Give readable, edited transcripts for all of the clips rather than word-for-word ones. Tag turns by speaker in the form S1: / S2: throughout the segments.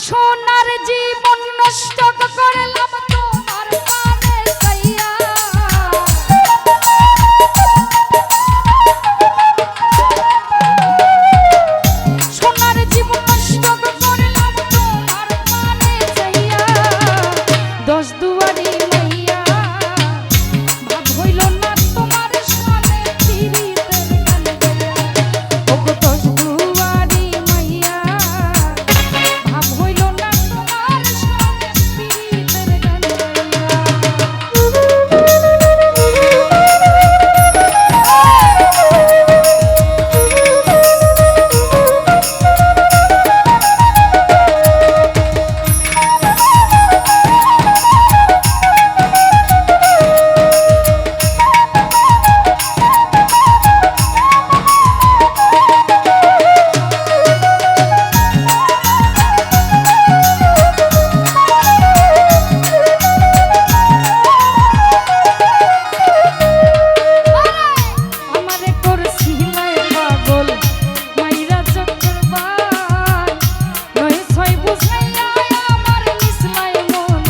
S1: সোনার জীবন নষ্ট করলাম তোমার প্রাণে চাইয়া সোনার জীবন নষ্ট করলাম তোমার প্রাণে চাইয়া দশ দুয়ারি মাইয়া ভাব হইল না তোমার সামনে পিরিতের গান গাইয়া ওগো দশ দুয়ারি মাইয়া ভাব হইল না তোমার সামনে পিরিতের গান আমারে করছিলাই পাগল মাইরা চক্করবান নয় ছয় বুঝাইয়া আমার নিসলাই মন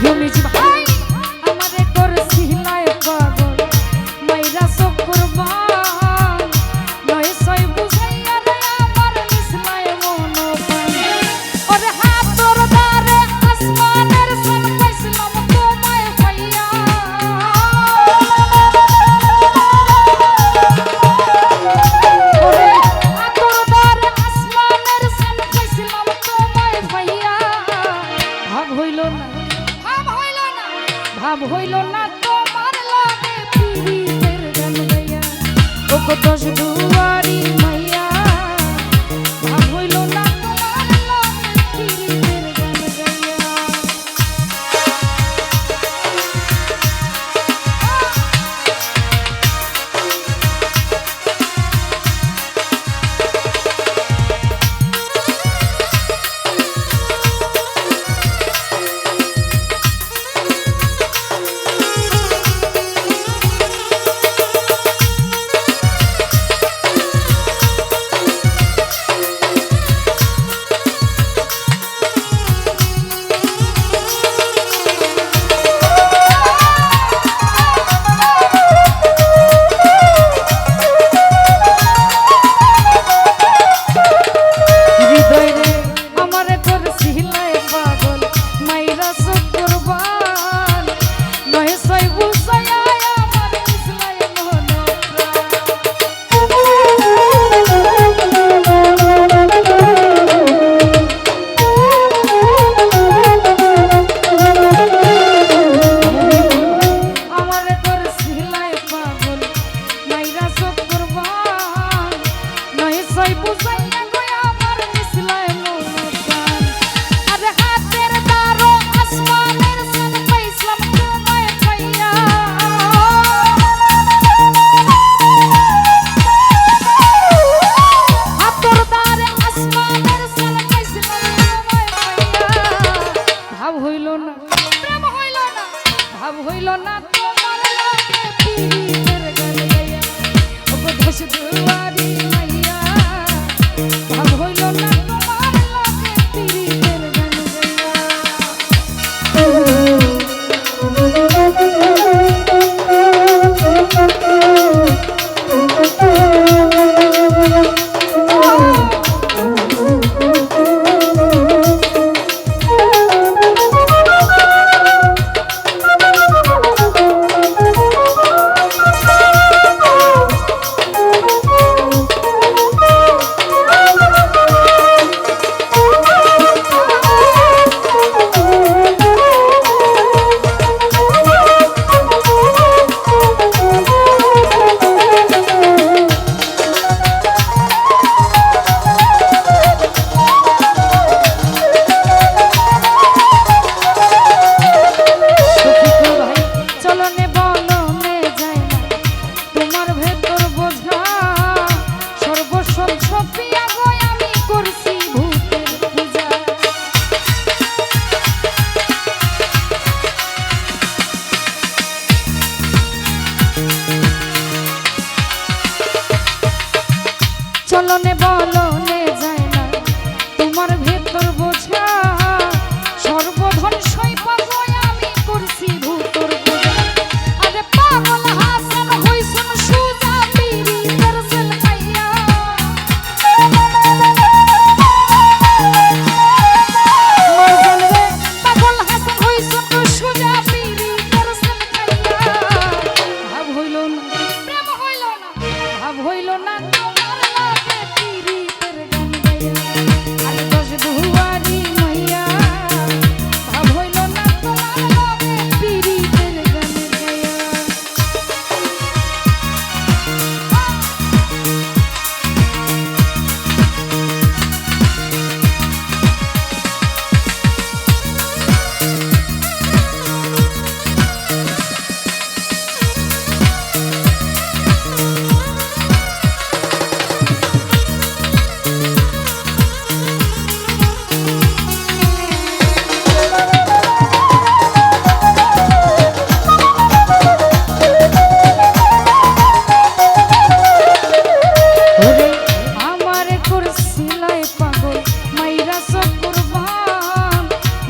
S1: রমিজ ভাই আমারে করছিলাই পাগল মাইরা চক্করবান নয় ছয় বুঝাইয়া আমার নিসলাই মন ওরে হাতর দ্বারে আসমানের সান পাইছিলাম তোমায় পাইয়া ওরে হাতর দ্বারে আসমানের সান পাইছিলাম তোমায় পাইয়া ভাব হইল না ভাব হইল না তোমার লাগে পিরিতের গান গাইয়া ওগো দশ দুয়ারি মাইয়া ভাব হইল না তোমার লাগে পিরিতের গান গাইয়া হৃদয় রে আমারে করছিলাই পাগল মাইরা চক্করবান নয় ছয় বুঝাইয়া আমার নিসলাই মন আমারে করছিলাই পাগল মাইরা চক্করবান নয় ছয় বুঝাইয়া আমার নিসলাই মন আরে হাতের দ্বারো আসমানের সান পাইছিলাম তোমায় পাইয়া হাতর দ্বারে আসমানের সান পাইছিলাম তোমায় পাইয়া ভাব হইল না প্রেম হইল না ভাব হইল না তোমার লাগে পিরিতের গান গাইয়া ওগো দশ দুয়ারি মাইয়া ভাব হইল না তোমার লাগে পিরিতের গান গাইয়া চলনে বলনে যায় না তোমার ভেতর বোঝা সর্বধন সৈপা আমি করছি ভূতর বোঝা আরে পাগল হাসান হইছুন সুজা পিরি দরসল কাইয়া মরজন রে পাগল হাসান হইছুন সুজা পিরি দরসল কাইয়া ভাব হইল না প্রেম হইল না ভাব হইল না তোমার লাগে পিরিতের গান গাইয়া আরে দশ দুয়ারি মাইয়া ভাব হইল না তোমার লাগে পিরিতের গান গাইয়া ওরে আমারে করছিলাই পাগল মাইরা সব কুরবান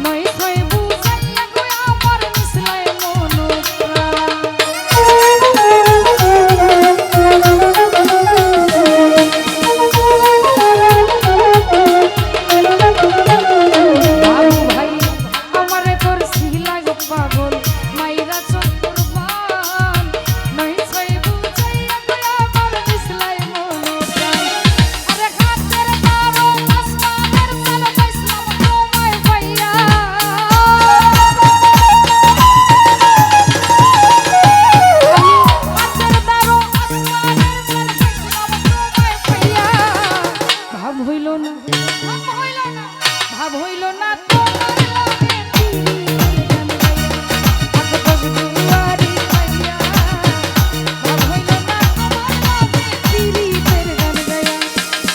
S1: নই কই বুঝাইয়া গো আমার মিছলাই বাবু ভাই আমারে করছিলাই গো পাগল মাইরা সব কুরবান নই কই বুঝাইয়া গো আমার মিছলাই আরে হাতের তারো আসমানের সালা পাইছিলাম তোমায় পাইয়া হাতের তারো আসমানের সালা পাইছিলাম তোমায় পাইয়া ভাব হইল না ভাব হইল না তোমার লাগে পিরিতের গান গাইয়া আগে দশ দুয়ারি পাইয়া ভাব হইল না তোমার লাগে পিরিতের গান গাইয়া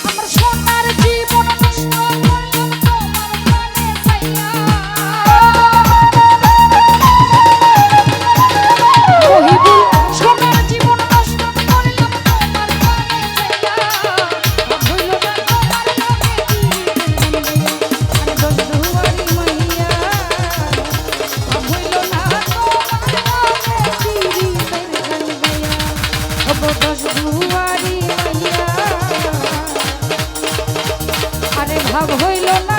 S1: আমার সোনার জীবন নষ্ট করলাম তোমার প্রাণে চাইয়া মহিবুল সোনার জীবন নষ্ট করলাম তোমার প্রাণে চাইয়া ভাব হইল না তোমার লাগে পিরিতের গান গাইয়া আরে দশ দুয়ারি মাইয়া ভাব হইল না তোমার লাগে পিরিতের গান গাইয়া ওগো দশ দুয়ারি মাইয়া আরে ভাব হইল না